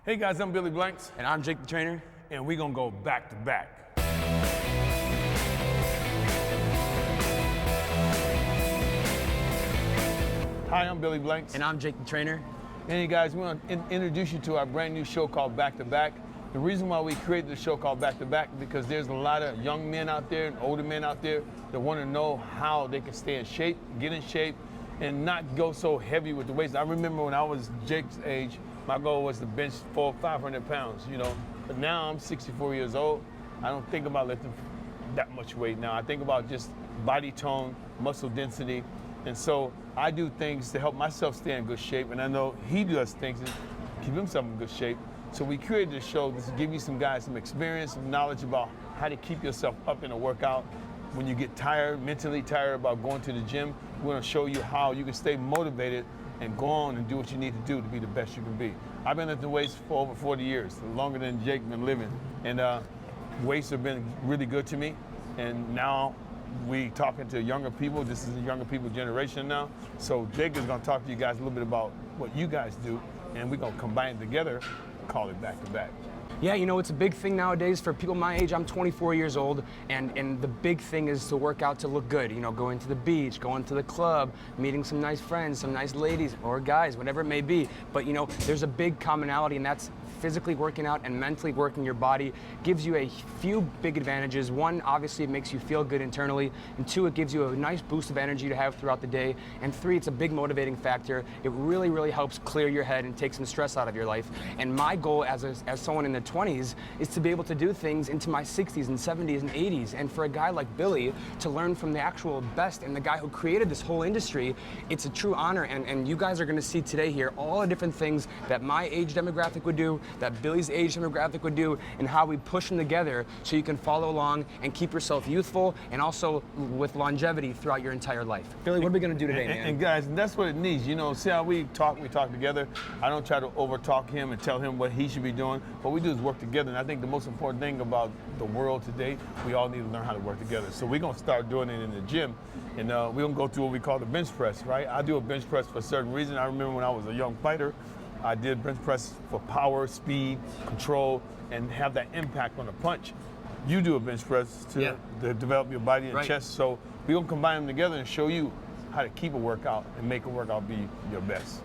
Hey guys, I'm Billy Blanks. And I'm Jake the Trainer. And we're gonna go back to back. Hi, I'm Billy Blanks. And I'm Jake the Trainer. And hey guys, we want to introduce you to our brand new show called Back to Back. The reason why we created the show called Back to Back because there's a lot of young men out there and older men out there that want to know how they can stay in shape, get in shape, and not go so heavy with the weights. I remember when I was Jake's age, my goal was to bench 400 or 500 pounds, you know. But now I'm 64 years old. I don't think about lifting that much weight now. I think about just body tone, muscle density. And so I do things to help myself stay in good shape. And I know he does things to keep himself in good shape. So we created this show to give you some guys some experience, some knowledge about how to keep yourself up in a workout. When you get tired, mentally tired about going to the gym, we're gonna show you how you can stay motivated and go on and do what you need to do to be the best you can be. I've been lifting weights for over 40 years, longer than Jake been living. And weights have been really good to me. And now we talking to younger people. This is a younger people generation now. So Jake is gonna talk to you guys a little bit about what you guys do, and we're gonna combine it together, call it Back to Back. Yeah, you know, it's a big thing nowadays for people my age. I'm 24 years old, and the big thing is to work out to look good. You know, going to the beach, going to the club, meeting some nice friends, some nice ladies or guys, whatever it may be. But, you know, there's a big commonality, and that's physically working out and mentally working your body gives you a few big advantages. One, obviously, it makes you feel good internally. And two, it gives you a nice boost of energy to have throughout the day. And three, it's a big motivating factor. It really, really helps clear your head and take some stress out of your life. And my goal as someone in the 20s is to be able to do things into my 60s and 70s and 80s. And for a guy like Billy to learn from the actual best and the guy who created this whole industry, it's a true honor. And you guys are going to see today here all the different things that my age demographic would do, that Billy's age demographic would do, and how we push them together so you can follow along and keep yourself youthful and also with longevity throughout your entire life. Billy, what are we going to do today, man? And guys, that's what it needs. You know, see how we talk together. I don't try to over-talk him and tell him what he should be doing. What we do is work together. And I think the most important thing about the world today, we all need to learn how to work together. So we're going to start doing it in the gym. And we're going to go through what we call the bench press, right? I do a bench press for a certain reason. I remember when I was a young fighter, I did bench press for power, speed, control, and have that impact on the punch. You do a bench press to develop your body and chest. So we're gonna combine them together and show you how to keep a workout and make a workout be your best.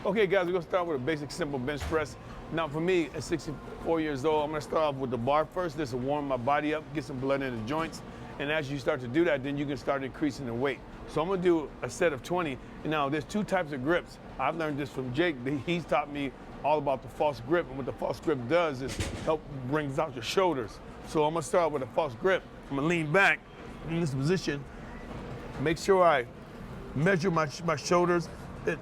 Okay guys, we're gonna start with a basic, simple bench press. Now for me, at 64 years old, I'm gonna start off with the bar first. This will warm my body up, get some blood in the joints. And as you start to do that, then you can start increasing the weight. So I'm gonna do a set of 20. And now there's two types of grips. I've learned this from Jake. He's taught me all about the false grip. And what the false grip does is help brings out your shoulders. So I'm gonna start with a false grip. I'm gonna lean back in this position. Make sure I measure my shoulders.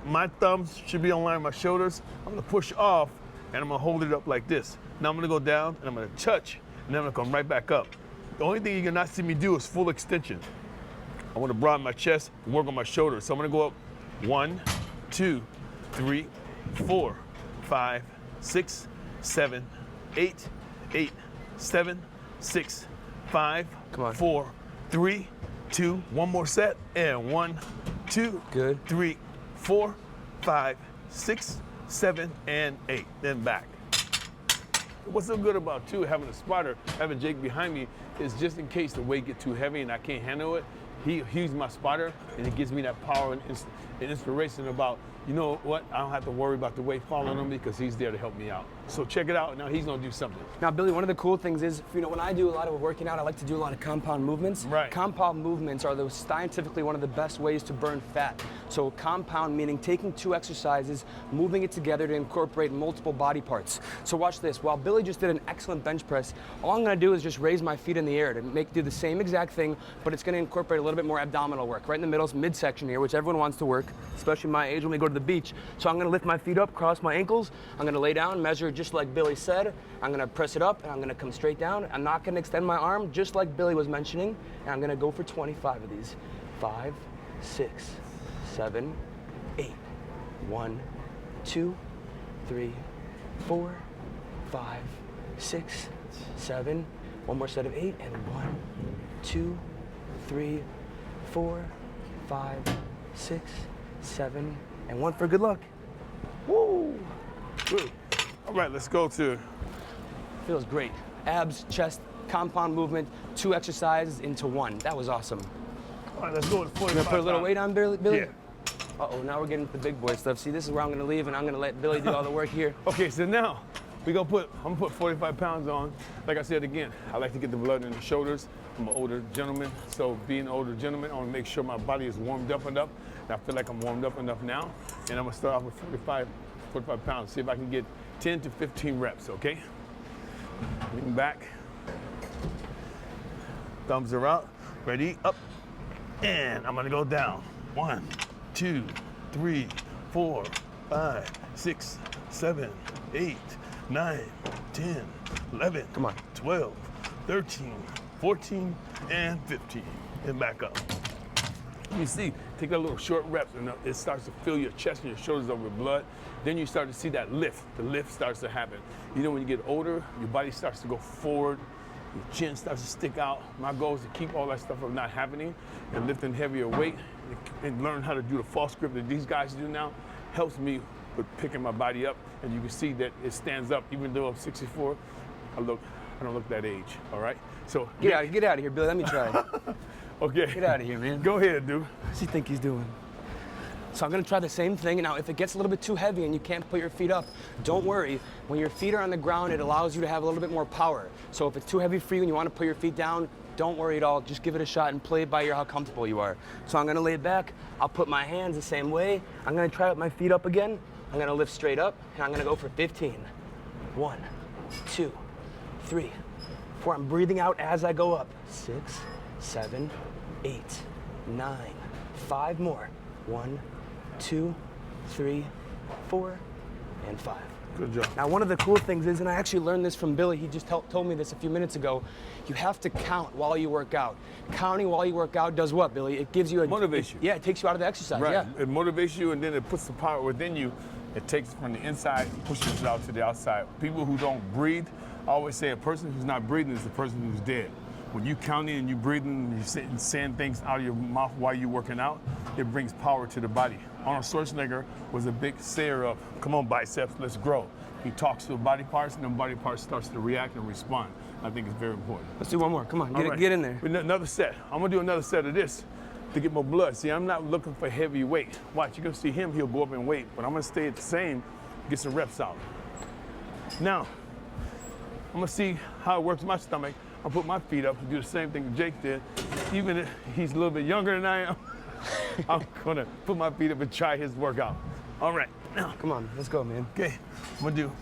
My thumbs should be on line with my shoulders. I'm gonna push off and I'm gonna hold it up like this. Now I'm gonna go down and I'm gonna touch and then I'm gonna come right back up. The only thing you're gonna not see me do is full extension. I want to broaden my chest and work on my shoulders. So I'm going to go up 1, 2, 3, 4, 5, 6, 7, 8, 8, 7, 6, 5, 4, 3, 2, one more set, and 1, 2, 3, 4, 5, 6, 7, and 8. Then back. What's so good about too having a spotter, having Jake behind me, is just in case the weight gets too heavy and I can't handle it. He's my spotter, and it gives me that power and inspiration about, you know what, I don't have to worry about the weight falling on me because he's there to help me out. So check it out. Now he's gonna do something. Now, Billy, one of the cool things is, you know, when I do a lot of working out, I like to do a lot of compound movements. Right. Compound movements are scientifically one of the best ways to burn fat. So compound meaning taking two exercises, moving it together to incorporate multiple body parts. So watch this. While Billy just did an excellent bench press, all I'm gonna do is just raise my feet in the air to do the same exact thing, but it's gonna incorporate a little bit more abdominal work. Right in the middle is midsection here, which everyone wants to work, especially my age when we go to the beach. So I'm gonna lift my feet up, cross my ankles. I'm gonna lay down, measure just like Billy said. I'm gonna press it up and I'm gonna come straight down. I'm not gonna extend my arm, just like Billy was mentioning. And I'm gonna go for 25 of these. 5, 6, 7, 8. 1, 2, 3, 4, 5, 6, 7. One more set of 8, and 1, 2, 3, 4, 5, 6, 7, and 1 for good luck. Woo! Good. All right, let's go to, Feels great. Abs, chest, compound movement, 2 exercises into 1. That was awesome. all right, let's go with 45 Gonna put a little weight on Billy? Yeah. Uh-oh, now we're getting to the big boy stuff. See, this is where I'm gonna leave and I'm gonna let Billy do all the work here. Okay, so now I'm gonna put 45 pounds on. Like I said again, I like to get the blood in the shoulders. I'm an older gentleman, so being an older gentleman, I wanna make sure my body is warmed up enough. And I feel like I'm warmed up enough now. And I'm gonna start off with 45 pounds, see if I can get 10 to 15 reps, okay? Lean back. Thumbs are out, ready, up. And I'm gonna go down. 1, 2, 3, 4, 5, 6, 7, 8, 9, 10, 11, Come on. 12, 13, 14, and 15. And back up. You see, take a little short reps and it starts to fill your chest and your shoulders up with blood. Then you start to see that lift. The lift starts to happen. You know, when you get older, your body starts to go forward. Your chin starts to stick out. My goal is to keep all that stuff from not happening and lifting heavier weight and learn how to do the false grip that these guys do now. Helps me with picking my body up, and you can see that it stands up. Even though I'm 64, I don't look that age. All right. So Get out of here, Billy. Let me try. okay. Get out of here, man. Go ahead, dude. What's he think he's doing? So I'm gonna try the same thing. Now, if it gets a little bit too heavy and you can't put your feet up, don't worry. When your feet are on the ground, it allows you to have a little bit more power. So if it's too heavy for you and you wanna put your feet down, don't worry at all. Just give it a shot and play it by ear how comfortable you are. So I'm gonna lay it back. I'll put my hands the same way. I'm gonna try with my feet up again. I'm gonna lift straight up and I'm gonna go for 15. 1, 2, 3, 4. I'm breathing out as I go up. 6, 7, 8, 9. 5 more. 1, 2, 3, 4, and 5. Good job. Now, one of the cool things is, and I actually learned this from Billy, he just told me this a few minutes ago, you have to count while you work out. Counting while you work out does what, Billy? It gives you a... Motivates you. Yeah, it takes you out of the exercise, Right. yeah. It motivates you, and then it puts the power within you. It takes it from the inside, pushes it out to the outside. People who don't breathe, I always say a person who's not breathing is the person who's dead. When you counting and you breathing and you're saying things out of your mouth while you're working out, it brings power to the body. Arnold Schwarzenegger was a big sayer of, come on biceps, let's grow. He talks to the body parts and then body parts starts to react and respond. I think it's very important. Let's do one more. Come on, All right. get in there. Another set. I'm gonna do another set of this to get more blood. See, I'm not looking for heavy weight. Watch, you're gonna see him, he'll go up in weight, but I'm gonna stay at the same, get some reps out. Now, I'm gonna see how it works my stomach. I'll put my feet up and do the same thing Jake did. Even if he's a little bit younger than I am, I'm gonna put my feet up and try his workout. All right, now, Come on, let's go, man. okay, I'm gonna do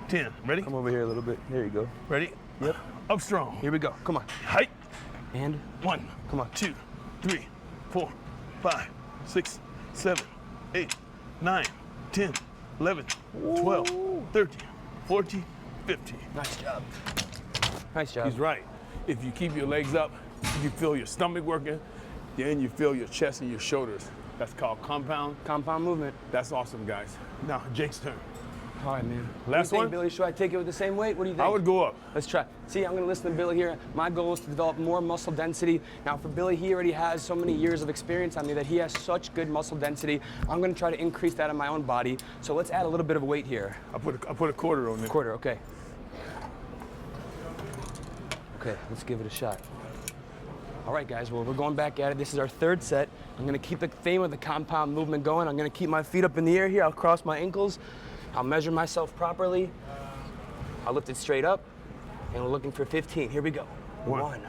10. Ready? Come over here a little bit. There you go. Ready? Yep. Up strong. Here we go. Come on. Height. And 1, Come on. 2, 3, 4, 5, 6, 7, 8, 9, 10, 11, 12, 13, 14, 15. nice job. Nice job. He's right. If you keep your legs up, you feel your stomach working, then you feel your chest and your shoulders. That's called compound. Compound movement. That's awesome, guys. Now, Jake's turn. All right, man. Last What do you think, one? Billy? Should I take it with the same weight? What do you think? I would go up. Let's try. See, I'm gonna listen to Billy here. My goal is to develop more muscle density. Now for Billy, he already has so many years of experience on me that he has such good muscle density. I'm gonna try to increase that in my own body. So let's add a little bit of weight here. I put a quarter on there. Quarter, okay. Okay, let's give it a shot. All right, guys, well, we're going back at it. This is our third set. I'm gonna keep the theme of the compound movement going. I'm gonna keep my feet up in the air here. I'll cross my ankles. I'll measure myself properly. I'll lift it straight up. And we're looking for 15. Here we go. 1,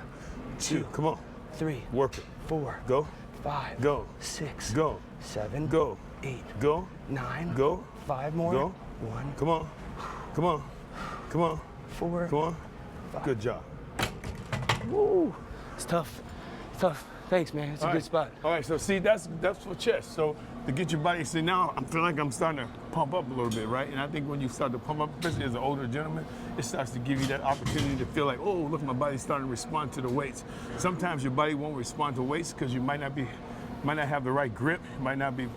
2, Come on. 3, Work it. 4, Go. 5, Go. 6, Go. 7, Go. 8, Go. 9, Go. 5 more. Go. 1, Come on. Come on. Come on. 4. Come on. Good job. Woo. It's tough. It's tough. Thanks, man. It's a All good right. spot. All right, so see, that's for chest. So to get your body, see now, I feel like I'm starting to pump up a little bit, right? And I think when you start to pump up, especially as an older gentleman, it starts to give you that opportunity to feel like, oh, look, my body's starting to respond to the weights. Sometimes your body won't respond to weights because you might not have the right grip, you might not be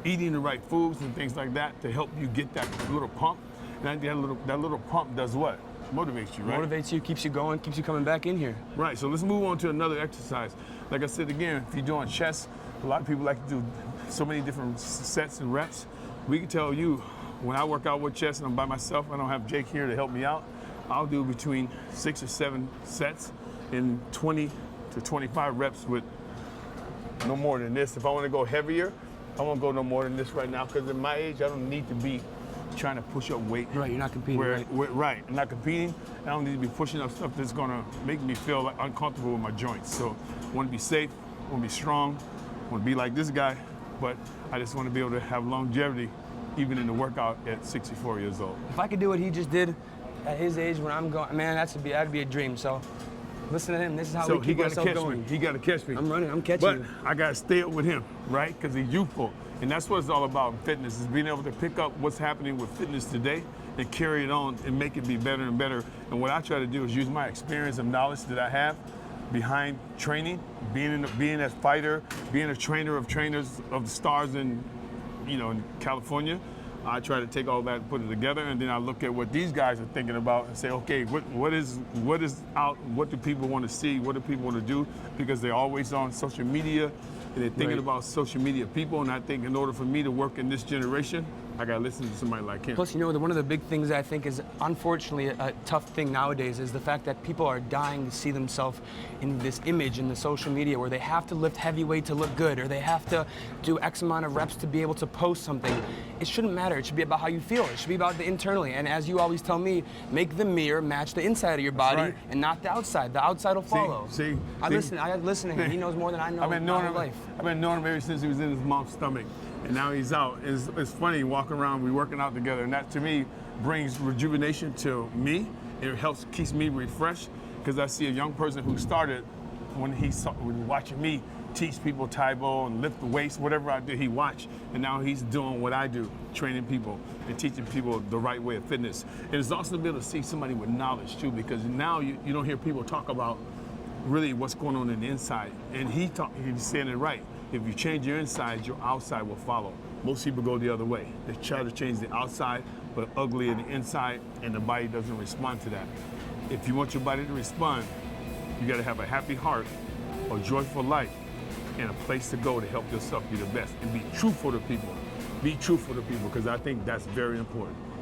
eating the right foods and things like that to help you get that little pump. And I think that little pump does what? Motivates you, right? Motivates you, keeps you going, keeps you coming back in here. Right, so let's move on to another exercise. Like I said again, if you're doing chest, a lot of people like to do so many different sets and reps. We can tell you when I work out with chest and I'm by myself, I don't have Jake here to help me out, I'll do between 6 or 7 sets in 20 to 25 reps with no more than this. If I want to go heavier, I won't go no more than this right now, because at my age, I don't need to be trying to push up weight. Right, you're not competing, right? Right, I'm not competing. I don't need to be pushing up stuff that's gonna make me feel like uncomfortable with my joints. So I want to be safe, I want to be strong, I want to be like this guy, but I just want to be able to have longevity even in the workout at 64 years old. If I could do what he just did at his age when I'm going, man, that'd be a dream. So listen to him. This is how we keep ourselves going. He got to catch me. I'm running. I'm catching But you. I got to stay up with him, right? Because he's youthful. And that's what it's all about in fitness, is being able to pick up what's happening with fitness today and carry it on and make it be better and better. And what I try to do is use my experience and knowledge that I have behind training, being a fighter, being a trainer of trainers of the stars in California. I try to take all that and put it together, and then I look at what these guys are thinking about and say, okay, what is out? What do people want to see? What do people want to do? Because they're always on social media, and they're thinking about social media people. And I think in order for me to work in this generation, I got to listen to somebody like him. Plus, one of the big things that I think is unfortunately a tough thing nowadays is the fact that people are dying to see themselves in this image in the social media where they have to lift heavyweight to look good, or they have to do X amount of reps to be able to post something. It shouldn't matter. It should be about how you feel. It should be about the internally. And as you always tell me, make the mirror match the inside of your body and not the outside. The outside will follow. I listen to him. He knows more than I know. I've been knowing him. I've been knowing him ever since he was in his mom's stomach, and now he's out. It's funny walking around, we're working out together, and that to me brings rejuvenation to me. It keeps me refreshed, because I see a young person who started when watching me teach people Taebo and lift the weights, whatever I do, he watched, and now he's doing what I do, training people and teaching people the right way of fitness. And it's also to be able to see somebody with knowledge too, because now you don't hear people talk about really what's going on in the inside. And he's saying it right. If you change your inside, your outside will follow. Most people go the other way. They try to change the outside, but ugly in the inside, and the body doesn't respond to that. If you want your body to respond, you gotta have a happy heart, a joyful life, and a place to go to help yourself be the best. And be truthful to people. Be truthful to people, because I think that's very important.